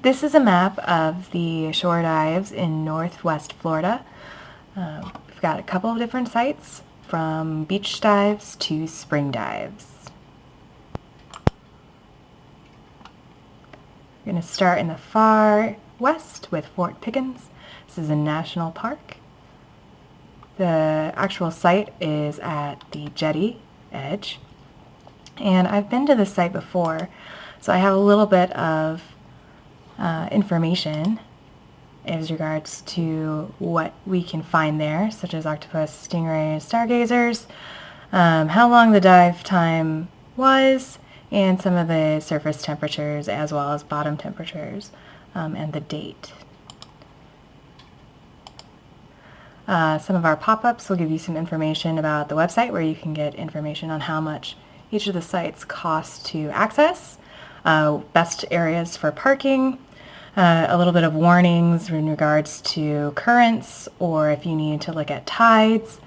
This is a map of the shore dives in Northwest Florida. We've got a couple of different sites, from beach dives to spring dives. We're going to start in the far west with Fort Pickens. This is a national park. The actual site is at the jetty edge. And I've been to this site before, so I have a little bit of information as regards to what we can find there, such as octopus, stingrays, stargazers, how long the dive time was, and some of the surface temperatures as well as bottom temperatures, and the date. Some of our pop-ups will give you some information about the website, where you can get information on how much each of the sites cost to access, best areas for parking, a little bit of warnings in regards to currents, or if you need to look at tides.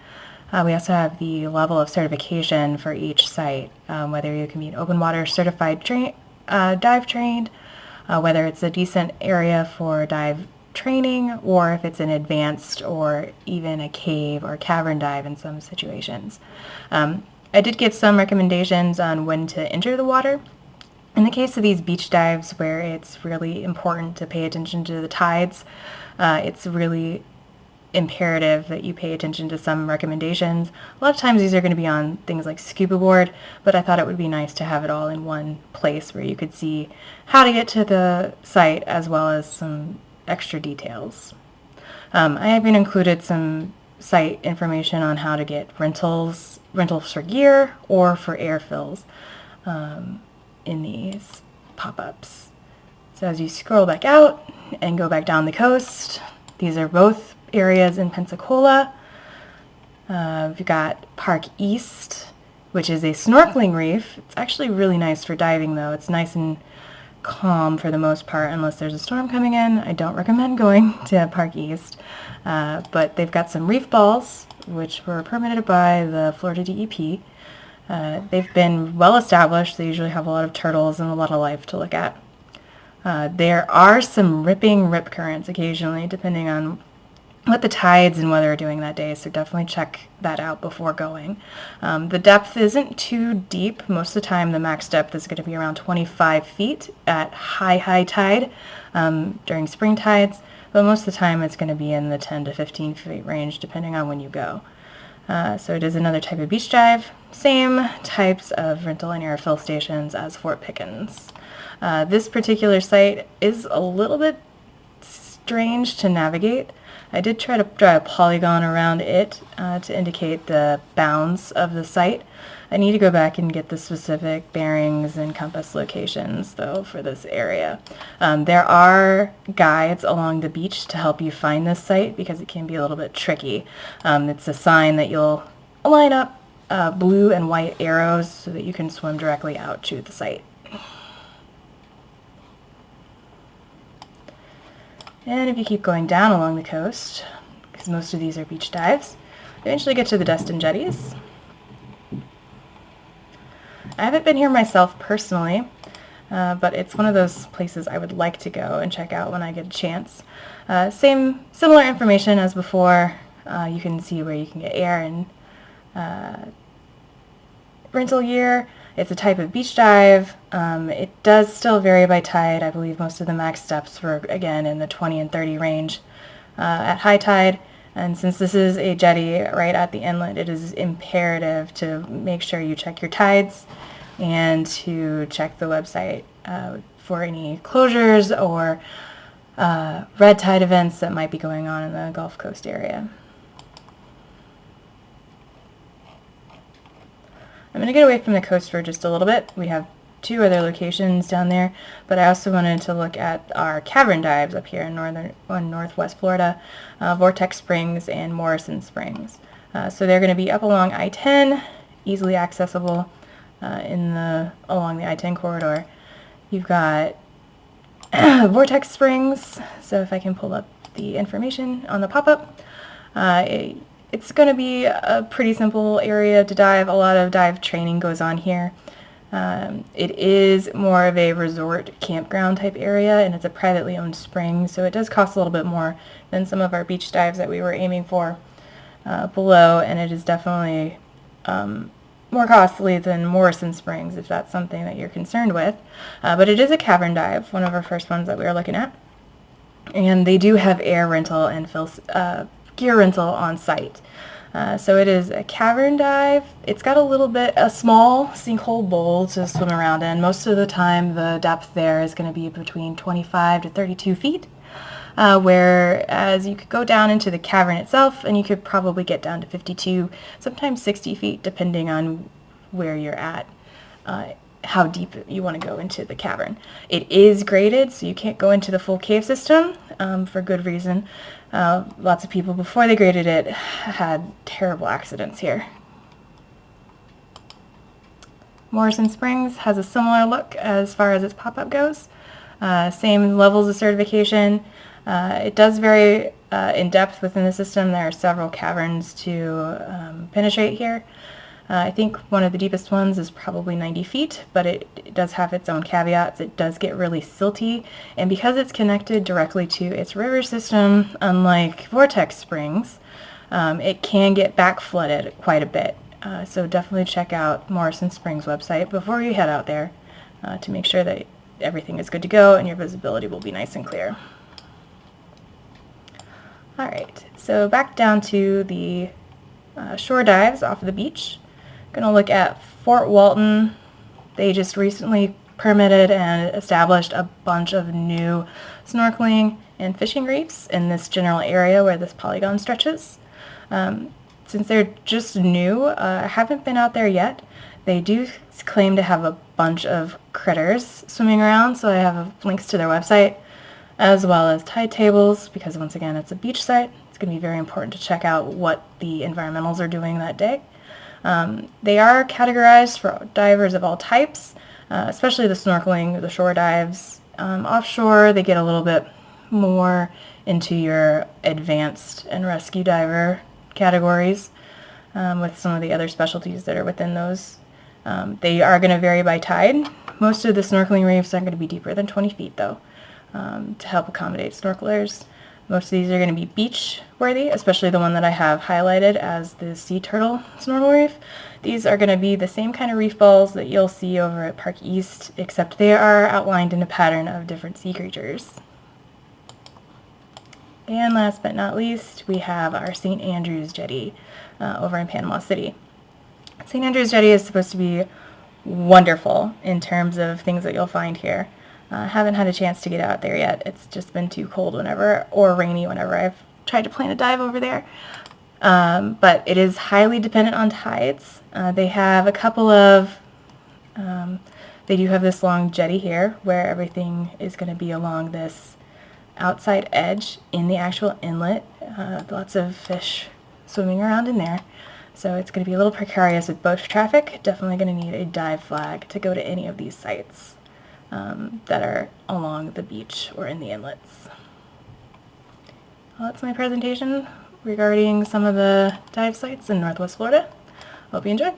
We also have the level of certification for each site, whether you can be an open water certified dive trained, whether it's a decent area for dive training, or if it's an advanced or even a cave or cavern dive in some situations. I did give some recommendations on when to enter the water. In the case of these beach dives, where it's really important to pay attention to the tides, it's really imperative that you pay attention to some recommendations. A lot of times these are going to be on things like scuba board, but I thought it would be nice to have it all in one place where you could see how to get to the site as well as some extra details. I even included some site information on how to get rentals for gear or for air fills in these pop-ups. So as you scroll back out and go back down the coast, these are both areas in Pensacola. We've got Park East, which is a snorkeling reef. It's actually really nice for diving, though. It's nice and calm for the most part, unless there's a storm coming in. I don't recommend going to Park East, but they've got some reef balls, which were permitted by the Florida DEP. They've been well established. They usually have a lot of turtles and a lot of life to look at. There are some ripping rip currents occasionally, depending on what the tides and weather are doing that day, so definitely check that out before going. The depth isn't too deep. Most of the time the max depth is going to be around 25 feet at high tide during spring tides, but most of the time it's going to be in the 10 to 15 feet range depending on when you go. So it is another type of beach dive, same types of rental and air fill stations as Fort Pickens. This particular site is a little bit strange to navigate. I did try to draw a polygon around it to indicate the bounds of the site. I need to go back and get the specific bearings and compass locations, though, for this area. There are guides along the beach to help you find this site because it can be a little bit tricky. It's a sign that you'll line up blue and white arrows so that you can swim directly out to the site. And if you keep going down along the coast, because most of these are beach dives, eventually get to the Destin jetties. I haven't been here myself personally, but it's one of those places I would like to go and check out when I get a chance. Similar information as before. You can see where you can get air and rental gear. It's a type of beach dive. It does still vary by tide. I believe most of the max depths were, again, in the 20 and 30 range at high tide. And since this is a jetty right at the inlet, it is imperative to make sure you check your tides and to check the website for any closures or red tide events that might be going on in the Gulf Coast area. I'm going to get away from the coast for just a little bit. We have two other locations down there, but I also wanted to look at our cavern dives up here in Northwest Florida, Vortex Springs and Morrison Springs. So they're going to be up along I-10, easily accessible along the I-10 corridor. You've got Vortex Springs, so if I can pull up the information on the pop-up, it's going to be a pretty simple area to dive. A lot of dive training goes on here. It is more of a resort campground type area, and it's a privately owned spring, so it does cost a little bit more than some of our beach dives that we were aiming for below, and it is definitely more costly than Morrison Springs if that's something that you're concerned with. But it is a cavern dive, one of our first ones that we were looking at. And they do have air rental and gear rental on site. So it is a cavern dive. It's got a small sinkhole bowl to swim around in. Most of the time the depth there is going to be between 25 to 32 feet. Whereas you could go down into the cavern itself and you could probably get down to 52, sometimes 60 feet, depending on where you're at, how deep you want to go into the cavern. It is graded, so you can't go into the full cave system for good reason. Lots of people, before they graded it, had terrible accidents here. Morrison Springs has a similar look as far as its pop-up goes. Same levels of certification. It does vary in depth within the system. There are several caverns to penetrate here. I think one of the deepest ones is probably 90 feet, but it does have its own caveats. It does get really silty, and because it's connected directly to its river system, unlike Vortex Springs, it can get back flooded quite a bit. So definitely check out Morrison Springs website before you head out there to make sure that everything is good to go and your visibility will be nice and clear. Alright, so back down to the shore dives off of the beach. Going to look at Fort Walton. They just recently permitted and established a bunch of new snorkeling and fishing reefs in this general area where this polygon stretches. Since they're just new, I haven't been out there yet. They do claim to have a bunch of critters swimming around, so I have links to their website as well as tide tables, because once again it's a beach site. It's going to be very important to check out what the environmentals are doing that day. They are categorized for divers of all types, especially the snorkeling, the shore dives. Offshore, they get a little bit more into your advanced and rescue diver categories with some of the other specialties that are within those. They are going to vary by tide. Most of the snorkeling reefs aren't going to be deeper than 20 feet, though, to help accommodate snorkelers. Most of these are going to be beach worthy, especially the one that I have highlighted as the sea turtle snorkel reef. These are going to be the same kind of reef balls that you'll see over at Park East, except they are outlined in a pattern of different sea creatures. And last but not least, we have our St. Andrews Jetty over in Panama City. St. Andrews Jetty is supposed to be wonderful in terms of things that you'll find here. Haven't had a chance to get out there yet. It's just been too cold or rainy whenever I've tried to plan a dive over there. But it is highly dependent on tides. They have a couple of, they do have this long jetty here where everything is going to be along this outside edge in the actual inlet. Lots of fish swimming around in there. So it's going to be a little precarious with boat traffic. Definitely going to need a dive flag to go to any of these sites that are along the beach or in the inlets. Well, that's my presentation regarding some of the dive sites in Northwest Florida. Hope you enjoyed.